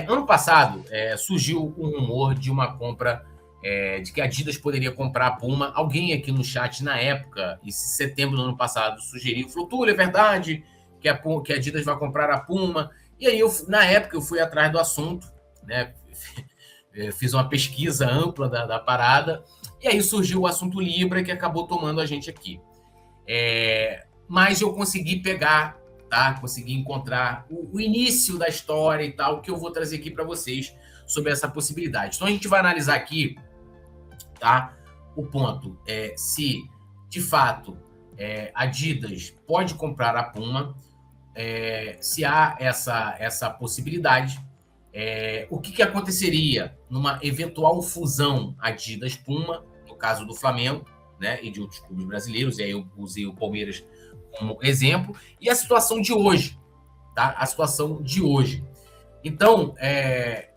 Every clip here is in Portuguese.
Ano passado, surgiu um rumor de uma compra, de que a Adidas poderia comprar a Puma. Alguém aqui no chat, na época, em setembro do ano passado, sugeriu, falou, Túlio, é verdade que a Adidas vai comprar a Puma? E aí, na época, eu fui atrás do assunto, né? Fiz uma pesquisa ampla da parada, e aí surgiu o assunto Libra, que acabou tomando a gente aqui. Mas eu consegui pegar, tá? Consegui encontrar o início da história e tal, que eu vou trazer aqui para vocês sobre essa possibilidade. Então a gente vai analisar aqui, tá? O ponto é se, de fato, Adidas pode comprar a Puma, se há essa possibilidade, o que aconteceria numa eventual fusão Adidas-Puma, no caso do Flamengo, né, e de outros clubes brasileiros, e aí eu usei o Palmeiras como exemplo, e a situação de hoje, tá? A situação de hoje. Então,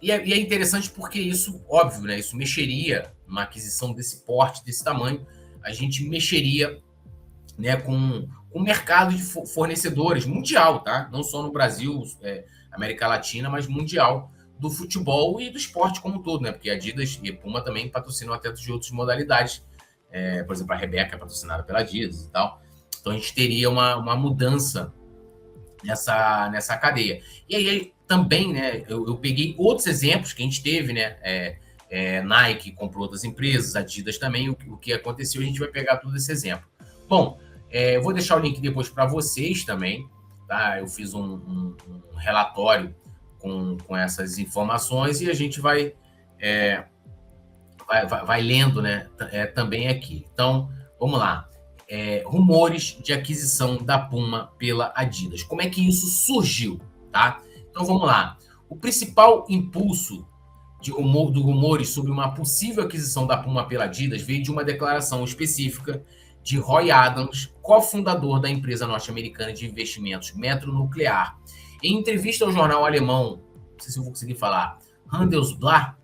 e é interessante porque isso, óbvio, né, isso mexeria, uma aquisição desse porte, desse tamanho, a gente mexeria, né, com o mercado de fornecedores mundial, tá? Não só no Brasil, América Latina, mas mundial, do futebol e do esporte como um todo, né? Porque a Adidas e a Puma também patrocinam atletas de outras modalidades. Por exemplo, a Rebeca é patrocinada pela Adidas e tal. Então a gente teria uma mudança nessa cadeia. E aí também, né? Eu peguei outros exemplos que a gente teve, né? Nike comprou outras empresas, Adidas também. O que aconteceu, a gente vai pegar todo esse exemplo. Bom, eu vou deixar o link depois para vocês também, tá? Eu fiz um relatório com essas informações e a gente vai lendo, né, também aqui. Então, vamos lá. Rumores de aquisição da Puma pela Adidas. Como é que isso surgiu, tá? Então, vamos lá. O principal impulso do rumores sobre uma possível aquisição da Puma pela Adidas veio de uma declaração específica de Roy Adams, cofundador da empresa norte-americana de investimentos Metronuclear. Em entrevista ao jornal alemão, não sei se eu vou conseguir falar, Handelsblatt,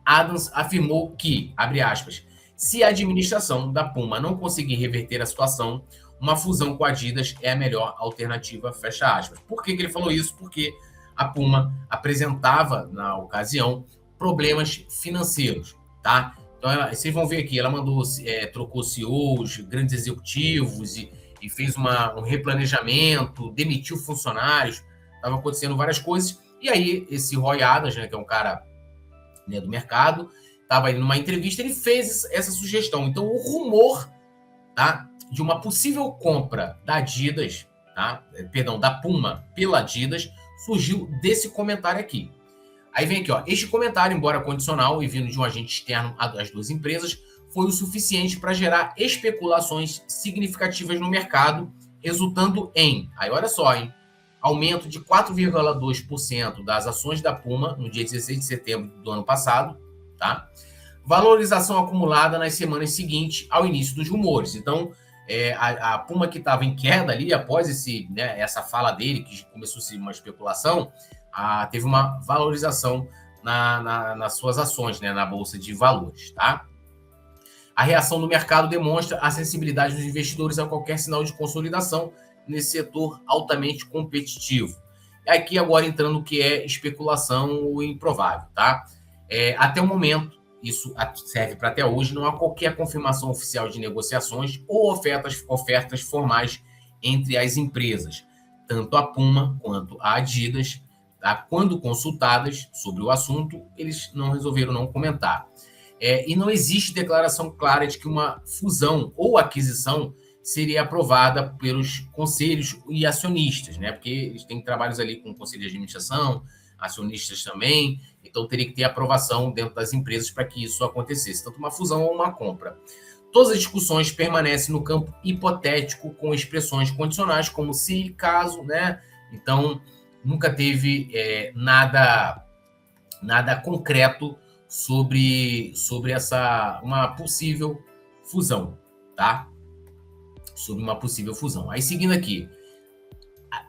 Adams afirmou que, abre aspas, se a administração da Puma não conseguir reverter a situação, uma fusão com a Adidas é a melhor alternativa, fecha aspas. Por que ele falou isso? Porque a Puma apresentava, na ocasião, problemas financeiros, tá? Então, vocês vão ver aqui, ela trocou CEOs, grandes executivos e fez um replanejamento, demitiu funcionários, estava acontecendo várias coisas. E aí, esse Roy Adams, né, que é um cara, né, do mercado, estava aí numa entrevista, ele fez essa sugestão. Então, o rumor, tá, de uma possível compra da Adidas, tá, da Puma pela Adidas, surgiu desse comentário aqui. Aí vem aqui, ó, este comentário, embora condicional e vindo de um agente externo às duas empresas, foi o suficiente para gerar especulações significativas no mercado, resultando em, aí olha só, hein, aumento de 4,2% das ações da Puma no dia 16 de setembro do ano passado, tá? Valorização acumulada nas semanas seguintes ao início dos rumores. Então, a Puma que estava em queda ali, após essa fala dele, que começou a ser uma especulação, teve uma valorização nas suas ações, né, na Bolsa de Valores, tá? A reação do mercado demonstra a sensibilidade dos investidores a qualquer sinal de consolidação nesse setor altamente competitivo. Aqui agora entrando o que é especulação improvável, tá? Até o momento, isso serve para até hoje, não há qualquer confirmação oficial de negociações ou ofertas formais entre as empresas, tanto a Puma quanto a Adidas. Tá? Quando consultadas sobre o assunto, eles não resolveram não comentar. E não existe declaração clara de que uma fusão ou aquisição seria aprovada pelos conselhos e acionistas, né? Porque eles têm trabalhos ali com o conselho de administração, acionistas também, então teria que ter aprovação dentro das empresas para que isso acontecesse, tanto uma fusão ou uma compra. Todas as discussões permanecem no campo hipotético, com expressões condicionais, como se, caso, né? Então, nunca teve nada concreto sobre uma possível fusão, tá? Sobre uma possível fusão. Aí, seguindo aqui,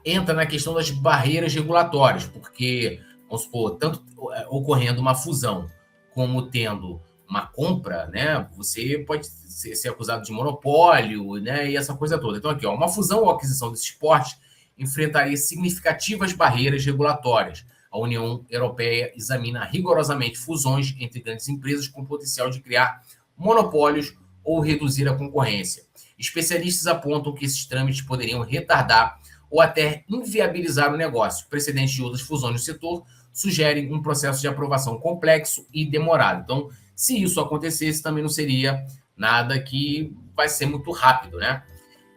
entra na questão das barreiras regulatórias, porque, vamos supor, tanto ocorrendo uma fusão como tendo uma compra, né, você pode ser acusado de monopólio, né, e essa coisa toda. Então, aqui, ó, uma fusão ou aquisição desse esporte enfrentaria significativas barreiras regulatórias, a União Europeia examina rigorosamente fusões entre grandes empresas com potencial de criar monopólios ou reduzir a concorrência. Especialistas apontam que esses trâmites poderiam retardar ou até inviabilizar o negócio. Precedentes de outras fusões no setor sugerem um processo de aprovação complexo e demorado. Então, se isso acontecesse, também não seria nada que vai ser muito rápido, né?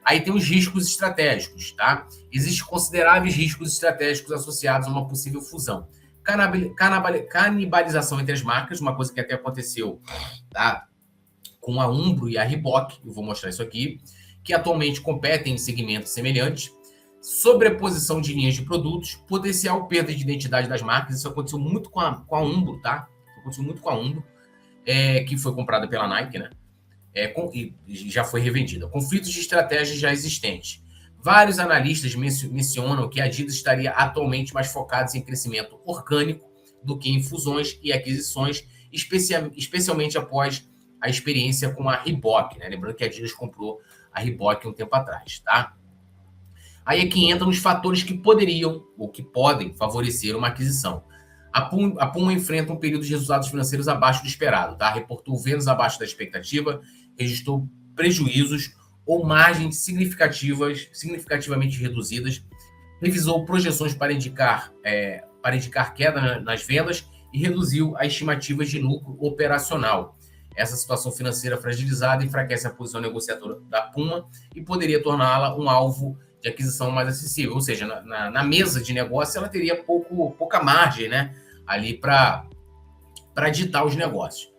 Aí tem os riscos estratégicos, tá? Existem consideráveis riscos estratégicos associados a uma possível fusão. Canibalização entre as marcas, uma coisa que até aconteceu, tá? Com a Umbro e a Reebok, eu vou mostrar isso aqui, que atualmente competem em segmentos semelhantes. Sobreposição de linhas de produtos, potencial perda de identidade das marcas. Isso aconteceu muito com a Umbro, tá? Aconteceu muito com a Umbro, que foi comprada pela Nike, né? E já foi revendida. Conflitos de estratégias já existentes. Vários analistas mencionam que a Adidas estaria atualmente mais focada em crescimento orgânico do que em fusões e aquisições, especialmente após a experiência com a Reebok, né? Lembrando que a Adidas comprou a Reebok um tempo atrás, tá? Aí é que entram os fatores que poderiam ou que podem favorecer uma aquisição. A Puma enfrenta um período de resultados financeiros abaixo do esperado, tá? Reportou vendas abaixo da expectativa, registrou prejuízos ou margens significativamente reduzidas, revisou projeções para indicar queda nas vendas e reduziu as estimativas de lucro operacional. Essa situação financeira fragilizada enfraquece a posição negociadora da Puma e poderia torná-la um alvo de aquisição mais acessível, ou seja, na mesa de negócio ela teria pouca margem, né, ali para ditar os negócios.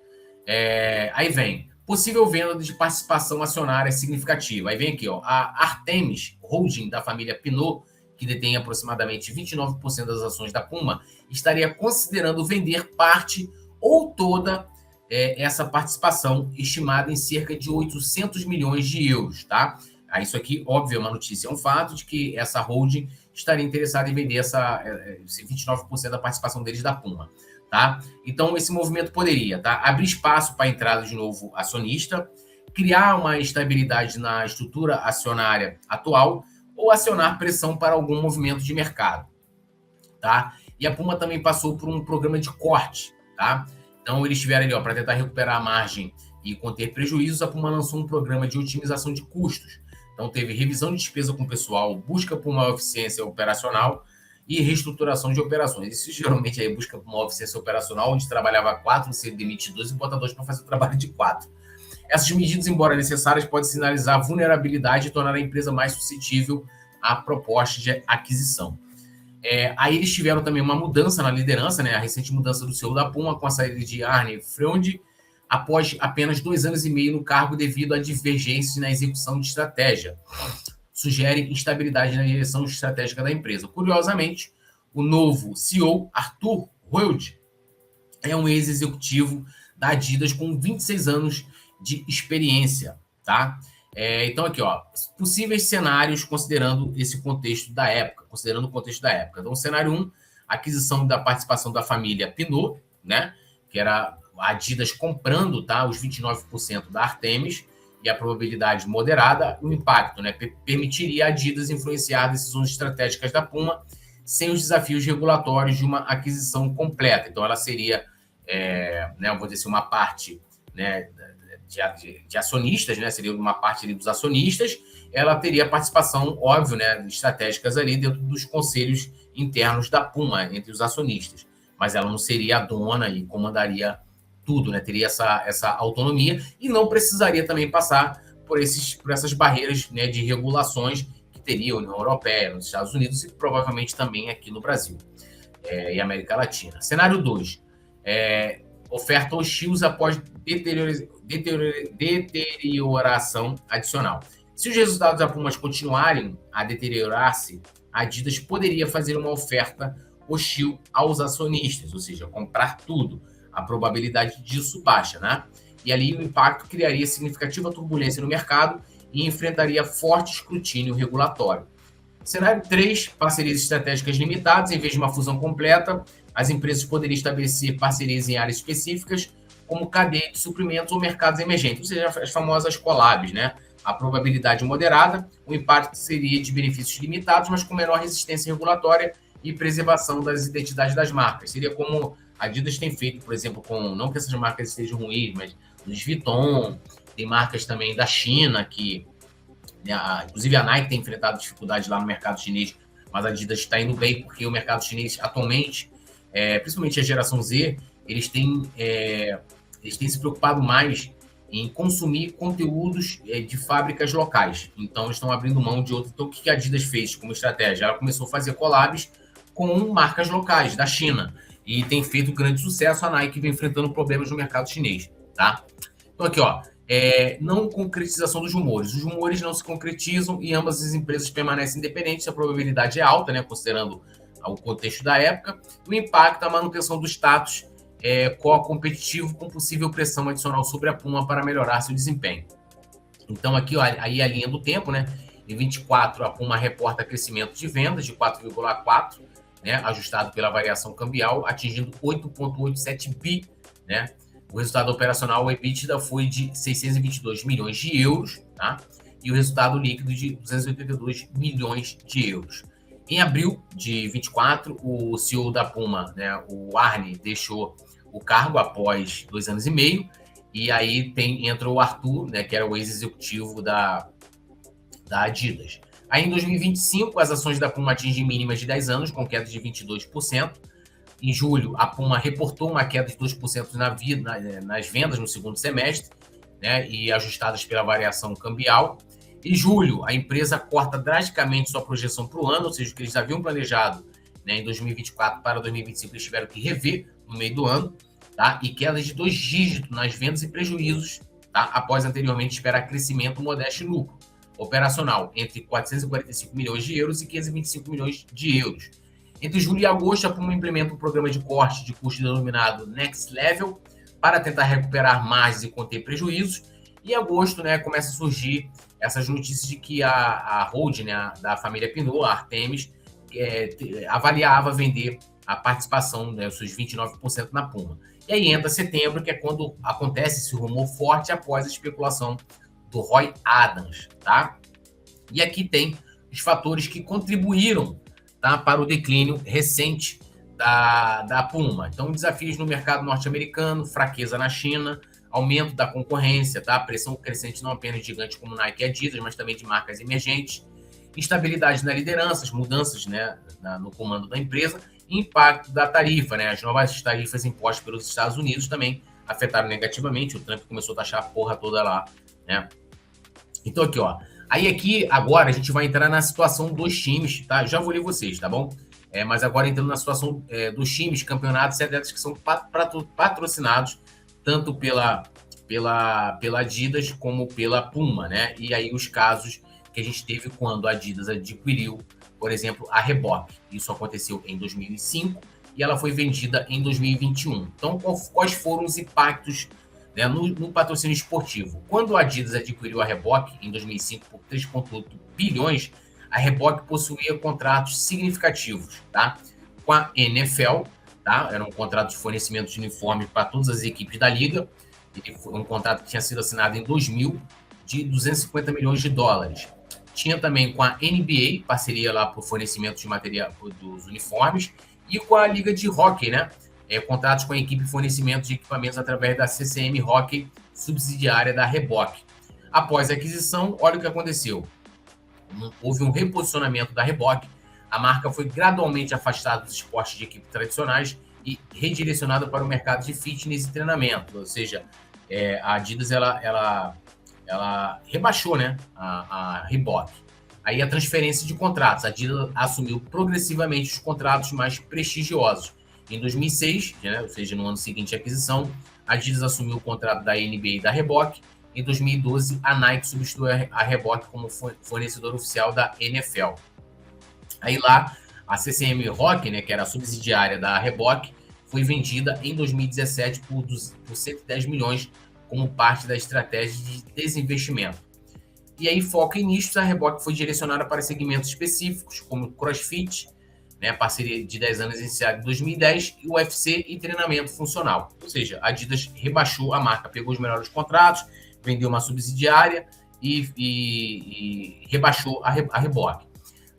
Aí vem possível venda de participação acionária significativa. Aí vem aqui, ó, a Artemis Holding da família Pinot, que detém aproximadamente 29% das ações da Puma, estaria considerando vender parte ou toda essa participação, estimada em cerca de 800 milhões de euros, tá? Isso aqui, óbvio, é uma notícia, é um fato de que essa holding estaria interessada em vender esse 29% da participação deles da Puma, tá? Então, esse movimento poderia, tá, abrir espaço para a entrada de novo acionista, criar uma estabilidade na estrutura acionária atual ou acionar pressão para algum movimento de mercado, tá? E a Puma também passou por um programa de corte, tá? Então, eles tiveram ali, ó, para tentar recuperar a margem e conter prejuízos, a Puma lançou um programa de otimização de custos. Então, teve revisão de despesa com o pessoal, busca por maior eficiência operacional e reestruturação de operações. Isso geralmente aí busca por maior eficiência operacional, onde trabalhava 4, você demite 2 e bota 2 para fazer o trabalho de 4. Essas medidas, embora necessárias, podem sinalizar vulnerabilidade e tornar a empresa mais suscetível à proposta de aquisição. Aí eles tiveram também uma mudança na liderança, né? A recente mudança do CEO da Puma, com a saída de Arne Freund, após apenas 2 anos e meio no cargo devido a divergências na execução de estratégia. Sugere instabilidade na direção estratégica da empresa. Curiosamente, o novo CEO, Arthur Hoeld, é um ex-executivo da Adidas com 26 anos de experiência, tá? Então, aqui, ó, possíveis cenários considerando esse contexto da época, Então, cenário 1, aquisição da participação da família Pinot, né? Que era a Adidas comprando, tá, os 29% da Artemis, e a probabilidade moderada, o impacto, né? Permitiria a Adidas influenciar decisões estratégicas da Puma sem os desafios regulatórios de uma aquisição completa. Então, ela seria, né, vou dizer assim, uma parte, né, de acionistas, né? Seria uma parte ali dos acionistas. Ela teria participação, óbvio, né, estratégicas ali dentro dos conselhos internos da Puma, entre os acionistas. Mas ela não seria a dona e comandaria tudo, né? Teria essa autonomia e não precisaria também passar por essas barreiras, né, de regulações que teria a União Europeia, nos Estados Unidos e provavelmente também aqui no Brasil e América Latina. Cenário 2. Oferta hostil após deterioração adicional. Se os resultados da Puma continuarem a deteriorar-se, a Adidas poderia fazer uma oferta hostil aos acionistas, ou seja, comprar tudo. A probabilidade disso baixa, né? E ali o impacto criaria significativa turbulência no mercado e enfrentaria forte escrutínio regulatório. Cenário 3, parcerias estratégicas limitadas. Em vez de uma fusão completa, as empresas poderiam estabelecer parcerias em áreas específicas, como cadeia de suprimentos ou mercados emergentes, ou seja, as famosas collabs, né? A probabilidade moderada, o impacto seria de benefícios limitados, mas com menor resistência regulatória e preservação das identidades das marcas. Seria como a Adidas tem feito, por exemplo, com, não que essas marcas estejam ruins, mas Louis Vuitton, tem marcas também da China, que, né, inclusive a Nike tem enfrentado dificuldades lá no mercado chinês, mas a Adidas está indo bem, porque o mercado chinês atualmente, principalmente a geração Z, eles têm se preocupado mais em consumir conteúdos de fábricas locais. Então, eles estão abrindo mão de outro. Então, o que a Adidas fez como estratégia? Ela começou a fazer collabs com marcas locais da China e tem feito grande sucesso. A Nike vem enfrentando problemas no mercado chinês, tá? Então, aqui, ó, não concretização dos rumores. Os rumores não se concretizam e ambas as empresas permanecem independentes. A probabilidade é alta, né, considerando o contexto da época. O impacto, a manutenção do status competitivo com possível pressão adicional sobre a Puma para melhorar seu desempenho. Então, aqui, ó, aí a linha do tempo, né? Em 24, a Puma reporta crescimento de vendas de 4,4, né? Ajustado pela variação cambial, atingindo 8,87 bi, né? O resultado operacional, o EBITDA, foi de 622 milhões de euros, tá? E o resultado líquido de 282 milhões de euros. Em abril de 24, o CEO da Puma, né, o Arne, deixou o cargo após 2 anos e meio, e aí entra o Arthur, né, que era o ex-executivo da Adidas. Aí em 2025, as ações da Puma atingem mínimas de 10 anos, com queda de 22%. Em julho, a Puma reportou uma queda de 2% nas vendas no segundo semestre, né, e ajustadas pela variação cambial. Em julho, a empresa corta drasticamente sua projeção para o ano, ou seja, o que eles haviam planejado, né, em 2024 para 2025, eles tiveram que rever no meio do ano, tá? E quedas de 2 dígitos nas vendas e prejuízos, tá? Após anteriormente esperar crescimento modesto e lucro operacional entre 445 milhões de euros e 525 milhões de euros. Entre julho e agosto, a Puma implementa um programa de corte de custo denominado Next Level para tentar recuperar margens e conter prejuízos. E em agosto, né, começa a surgir essas notícias de que a holding, né, da família Pinault, a Artemis, avaliava vender a participação, né, os seus 29% na Puma. E aí entra setembro, que é quando acontece esse rumor forte após a especulação do Roy Adams, tá? E aqui tem os fatores que contribuíram, tá, para o declínio recente da Puma. Então, desafios no mercado norte-americano, fraqueza na China, aumento da concorrência, tá? Pressão crescente não apenas de gigantes como Nike e Adidas, mas também de marcas emergentes, instabilidade na liderança, as mudanças, né, no comando da empresa, e impacto da tarifa, né? As novas tarifas impostas pelos Estados Unidos também afetaram negativamente. O Trump começou a taxar a porra toda lá, né? Então aqui, ó. Aí aqui, agora, a gente vai entrar na situação dos times, tá? Já vou ler vocês, tá bom? Mas agora entrando na situação dos times, campeonatos e atletas que são patrocinados tanto pela Adidas como pela Puma, né? E aí os casos que a gente teve quando a Adidas adquiriu, por exemplo, a Reebok. Isso aconteceu em 2005 e ela foi vendida em 2021. Então, quais foram os impactos, né, no patrocínio esportivo? Quando a Adidas adquiriu a Reebok em 2005 por 3,8 bilhões, a Reebok possuía contratos significativos, tá? Com a NFL, tá? Era um contrato de fornecimento de uniforme para todas as equipes da liga. Ele foi um contrato que tinha sido assinado em 2000 de 250 milhões de dólares. Tinha também com a NBA, parceria lá por fornecimento de material dos uniformes, e com a Liga de Hockey, né? Contratos com a equipe de fornecimento de equipamentos através da CCM Hockey, subsidiária da Reebok. Após a aquisição, olha o que aconteceu. Houve um reposicionamento da Reebok, a marca foi gradualmente afastada dos esportes de equipe tradicionais e redirecionada para o mercado de fitness e treinamento, ou seja, a Adidas ela rebaixou, né, a Reebok. Aí a transferência de contratos, a Adidas assumiu progressivamente os contratos mais prestigiosos. Em 2006, né, ou seja, no ano seguinte à aquisição, a Adidas assumiu o contrato da NBA e da Reebok. Em 2012, a Nike substituiu a Reebok como fornecedor oficial da NFL. Aí lá, a CCM Hockey, né, que era a subsidiária da Reebok, foi vendida em 2017 por 110 milhões como parte da estratégia de desinvestimento. E aí, foco em nichos, a Reebok foi direcionada para segmentos específicos, como CrossFit, né, parceria de 10 anos iniciada em 2010, e UFC e treinamento funcional. Ou seja, a Adidas rebaixou a marca, pegou os melhores contratos, vendeu uma subsidiária e rebaixou a Reebok,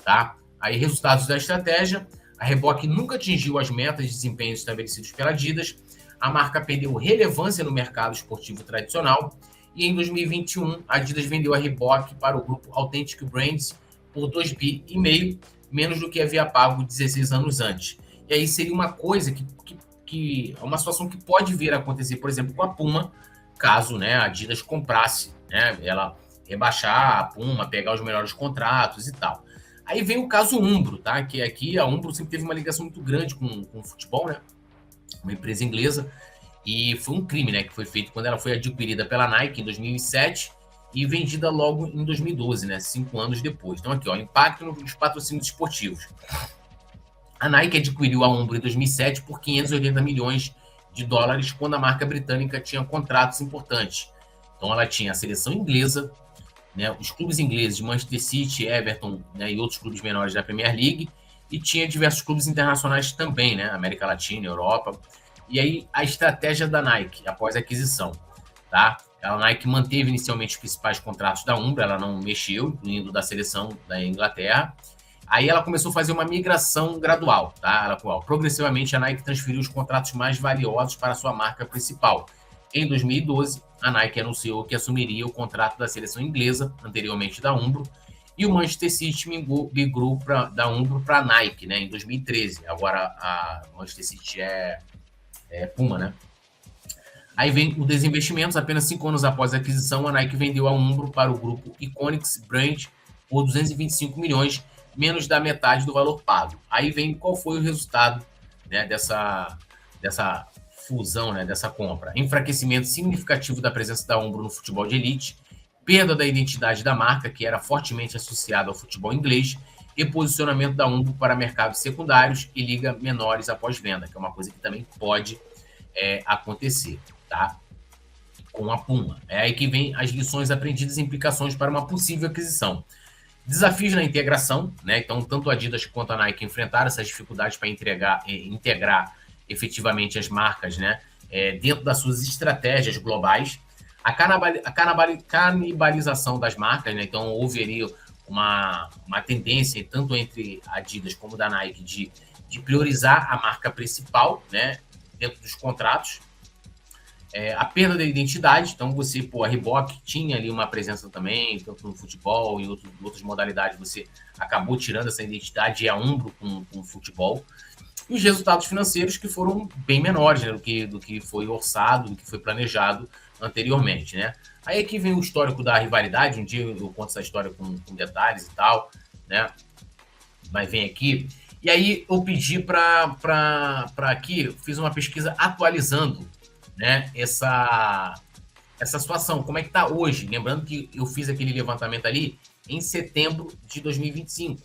tá? Aí, resultados da estratégia: A Reebok nunca atingiu as metas de desempenho estabelecidas pela Adidas, a marca perdeu relevância no mercado esportivo tradicional e em 2021 a Adidas vendeu a Reebok para o grupo Authentic Brands por 2,5 bi, menos do que havia pago 16 anos antes. E aí seria uma coisa uma situação que pode vir a acontecer, por exemplo, com a Puma, caso, né, a Adidas comprasse, né, ela rebaixar a Puma, pegar os melhores contratos e tal. Aí vem o caso Umbro, tá? Que aqui a Umbro sempre teve uma ligação muito grande com o futebol, né? Uma empresa inglesa, e foi um crime, né, que foi feito quando ela foi adquirida pela Nike em 2007 e vendida logo em 2012, né, 5 anos depois. Então aqui, ó, impacto nos patrocínios esportivos. A Nike adquiriu a Umbro em 2007 por 580 milhões de dólares, quando a marca britânica tinha contratos importantes. Então ela tinha a seleção inglesa, né, os clubes ingleses de Manchester City, Everton, né, e outros clubes menores da Premier League, e tinha diversos clubes internacionais também, né, América Latina, Europa. E aí a estratégia da Nike após a aquisição, tá? A Nike manteve inicialmente os principais contratos da Umbro, ela não mexeu, incluindo da seleção da Inglaterra. Aí ela começou a fazer uma migração gradual, tá? Progressivamente a Nike transferiu os contratos mais valiosos para a sua marca principal. Em 2012, a Nike anunciou que assumiria o contrato da seleção inglesa, anteriormente da Umbro, e o Manchester City migrou da Umbro para a Nike, né, em 2013. Agora a Manchester City é Puma, né? Aí vem o desinvestimentos. Apenas 5 anos após a aquisição, a Nike vendeu a Umbro para o grupo Iconics Brand por 225 milhões, menos da metade do valor pago. Aí vem qual foi o resultado, né, dessa fusão, né, dessa compra. Enfraquecimento significativo da presença da Umbro no futebol de elite, perda da identidade da marca, que era fortemente associada ao futebol inglês, e posicionamento da Umbro para mercados secundários e liga menores após venda, que é uma coisa que também pode acontecer, tá? Com a Puma. É aí que vem as lições aprendidas e implicações para uma possível aquisição. Desafios na integração, né? Então, tanto a Adidas quanto a Nike enfrentaram essas dificuldades para integrar efetivamente as marcas, né, dentro das suas estratégias globais. A canibalização das marcas, né? Então, houve ali uma tendência, tanto entre a Adidas como da Nike, de priorizar a marca principal, né, dentro dos contratos. A perda da identidade, então a Reebok tinha ali uma presença também, tanto no futebol e outras modalidades, você acabou tirando essa identidade e a Umbro com o futebol. E os resultados financeiros que foram bem menores, né, do que foi orçado, do que foi planejado anteriormente, né? Aí aqui vem o histórico da rivalidade, um dia eu conto essa história com detalhes e tal, né? Mas vem aqui. E aí eu pedi para aqui, fiz uma pesquisa atualizando, né, essa situação, como é que está hoje? Lembrando que eu fiz aquele levantamento ali em setembro de 2025,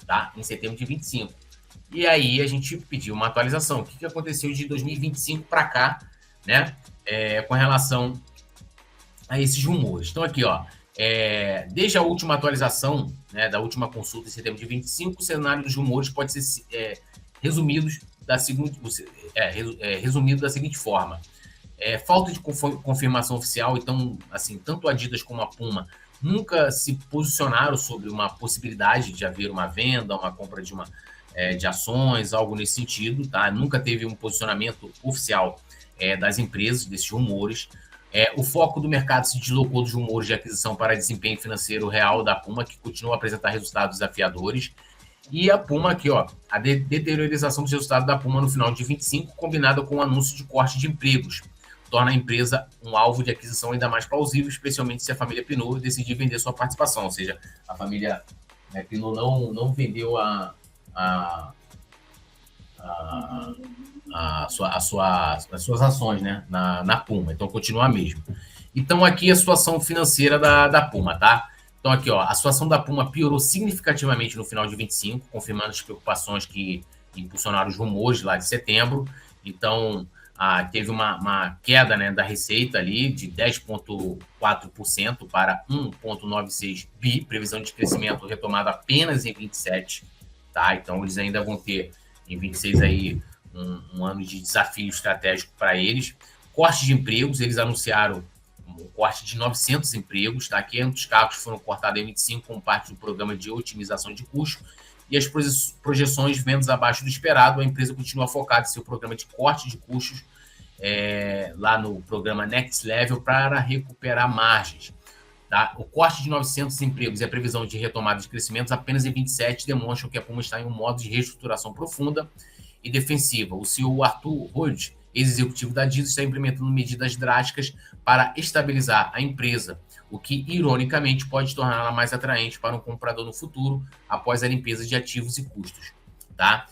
tá? Em setembro de 25. E aí a gente pediu uma atualização. O que aconteceu de 2025 para cá, né? Com relação a esses rumores. Então aqui, ó, desde a última atualização, né, da última consulta em setembro de 25, o cenário dos rumores pode ser resumido da seguinte forma. Falta de confirmação oficial, então, assim, tanto a Adidas como a Puma nunca se posicionaram sobre uma possibilidade de haver uma venda, uma compra de ações, algo nesse sentido, tá? Nunca teve um posicionamento oficial das empresas, desses rumores. O foco do mercado se deslocou dos rumores de aquisição para desempenho financeiro real da Puma, que continua a apresentar resultados desafiadores. E a Puma aqui, ó, a deteriorização dos resultados da Puma no final de 25, combinada com o anúncio de corte de empregos, torna a empresa um alvo de aquisição ainda mais plausível, especialmente se a família Pinot decidir vender sua participação. Ou seja, a família Pinot não vendeu as suas ações, né, na Puma. Então, continua a mesma. Então, aqui a situação financeira da Puma, tá? Então, aqui, ó, a situação da Puma piorou significativamente no final de 25, confirmando as preocupações que impulsionaram os rumores lá de setembro. Então, teve uma queda, né, da receita ali de 10,4% para 1,96 bi, previsão de crescimento retomada apenas em 27, tá? Então, eles ainda vão ter em 26 aí um ano de desafio estratégico para eles. Corte de empregos, eles anunciaram um corte de 900 empregos, tá? 500 cargos foram cortados em 25 como parte do programa de otimização de custo e as projeções vendas abaixo do esperado, a empresa continua focada em seu programa de corte de custos lá no programa Next Level para recuperar margens. Tá? O corte de 900 empregos e a previsão de retomada de crescimentos apenas em 27 demonstram que a Puma está em um modo de reestruturação profunda e defensiva. O CEO Arthur Hood, ex-executivo da Adidas, está implementando medidas drásticas para estabilizar a empresa, o que, ironicamente, pode torná-la mais atraente para um comprador no futuro após a limpeza de ativos e custos. Tá?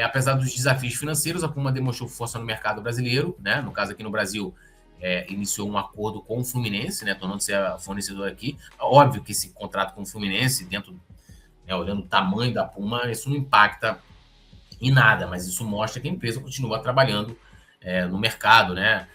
Apesar dos desafios financeiros, a Puma demonstrou força no mercado brasileiro, né? No caso aqui no Brasil, iniciou um acordo com o Fluminense, né? Tornando-se a fornecedor aqui. Óbvio que esse contrato com o Fluminense, olhando o tamanho da Puma, isso não impacta em nada, mas isso mostra que a empresa continua trabalhando no mercado, né?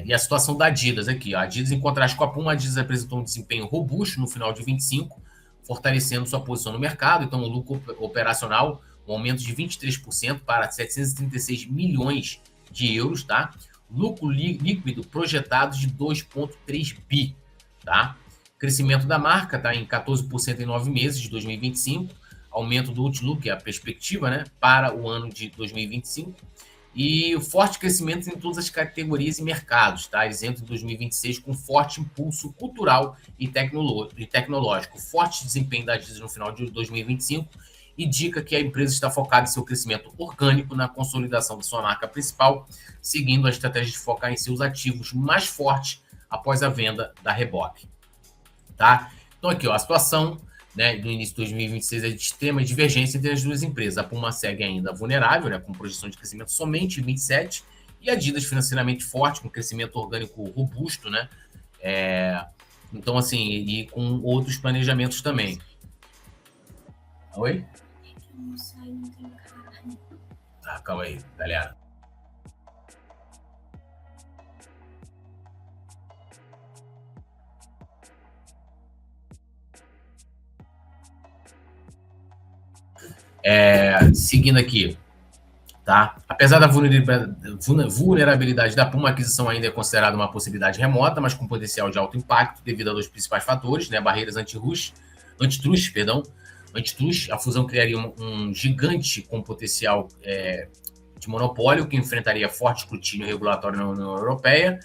E a situação da Adidas aqui. A Adidas, em contraste com a Puma, a Adidas apresentou um desempenho robusto no final de 25, fortalecendo sua posição no mercado. Então, o lucro operacional, um aumento de 23% para 736 milhões de euros, tá? Lucro líquido projetado de 2,3 bi, tá? Crescimento da marca tá em 14% em 9 meses de 2025, aumento do outlook, que é a perspectiva, né, para o ano de 2025, e o forte crescimento em todas as categorias e mercados, tá? Eles entram em 2026 com forte impulso cultural e tecnológico. Forte desempenho da Adidas no final de 2025 indica que a empresa está focada em seu crescimento orgânico na consolidação de sua marca principal, seguindo a estratégia de focar em seus ativos mais fortes após a venda da Reebok. Tá? Então aqui, ó, a situação, né, do início de 2026 é de extrema divergência entre as duas empresas. A Puma segue ainda vulnerável, né, com projeção de crescimento somente em 27, e a Adidas financeiramente forte, com crescimento orgânico robusto, né? Então, assim, e com outros planejamentos também. Oi? Tá, calma aí, galera. Seguindo aqui, tá? Apesar da vulnerabilidade da Puma, a aquisição ainda é considerada uma possibilidade remota, mas com potencial de alto impacto devido a dois principais fatores, né? Barreiras antitruste, a fusão criaria um gigante com potencial de monopólio que enfrentaria forte escrutínio regulatório na União Europeia,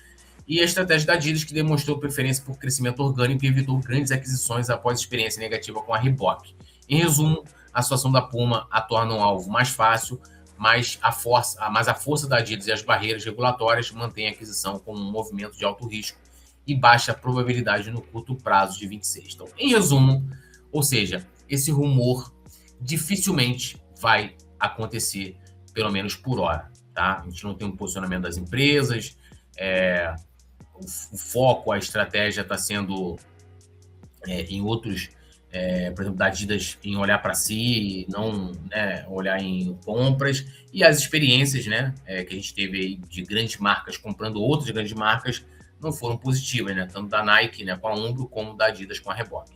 e a estratégia da Adidas, que demonstrou preferência por crescimento orgânico e evitou grandes aquisições após experiência negativa com a Reebok. Em resumo, a situação da Puma a torna um alvo mais fácil, mas a força da Adidas e as barreiras regulatórias mantêm a aquisição como um movimento de alto risco e baixa probabilidade no curto prazo de 26. Então, em resumo, ou seja, esse rumor dificilmente vai acontecer, pelo menos por hora, tá? A gente não tem um posicionamento das empresas, o foco, a estratégia está sendo em outros, por exemplo, da Adidas, em olhar para si, não, né, olhar em compras, e as experiências, né, que a gente teve aí de grandes marcas comprando outras grandes marcas não foram positivas, né? Tanto da Nike, né, com a Umbro, como da Adidas com a Reebok.